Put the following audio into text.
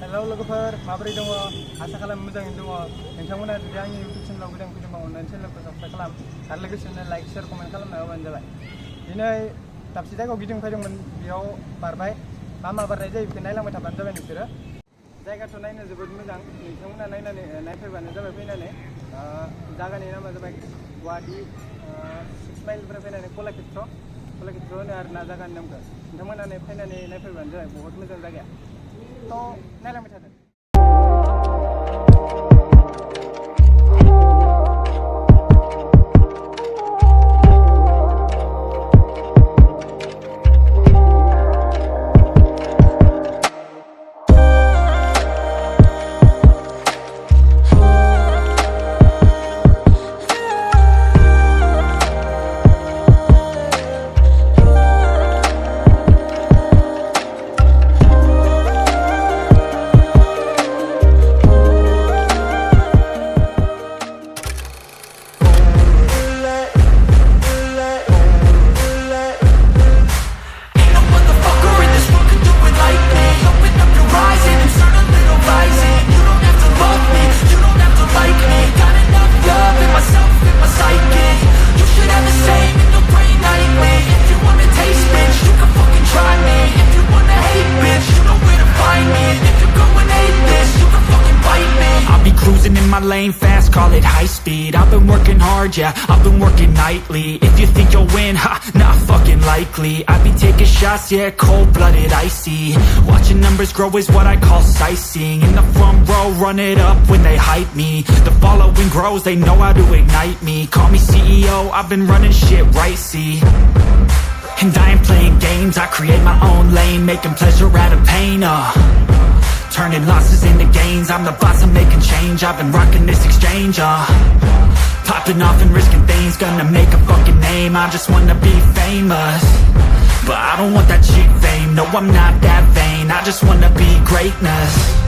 Hello लोगोफोर माबोरै दङ आसा खालामो मोजाङैनो दङ नोंथांमोना जुदि आंनि इउटिउब चेनेलाव गोदान फैदोंबा अननानै चेनेलखौ साबस्क्राइब खालाम आरो लोगोसेनो लाइक शेयार कमेन्ट खालामना होबानो जाबाय। दिनै दाबसे जायगायाव गिदिंफैदोंमोन, बेयाव बारबाय मा बारनाय जायो बेखौ नायलांबाय थाबानो जाबाय नोंसोरो। जायगाथ' नायनो जोबोद मोजां, नोंथांमोना नायफैबानो जाबाय फैनानै। जायगानि नामा जाबाय गुवाहाटी 6 माइलनिफ्राय फैनानै कलाक्षेत्र होनो आरोना जायगानि नामखौ। नोंथांमोना फैनानै नायफैबानो जाबाय, बहुत मोजां जायगाया। तो नायलांबाय थादो। My lane fast, call it high speed. I've been working hard, yeah, I've been working nightly. If you think you'll win, ha, not fucking likely. I be taking shots, yeah, cold-blooded, icy. Watching numbers grow is what I call sightseeing. In the front row, run it up when they hype me. The following grows, they know how to ignite me. Call me CEO, I've been running shit right, see. And I ain't playing games, I create my own lane, making pleasure out of pain, turning losses into gains. I'm the boss, I'm making change. I've been rocking this exchange, popping off and risking things. Gonna make a fucking name, I just wanna be famous. But I don't want that cheap fame, no I'm not that vain. I just wanna be greatness.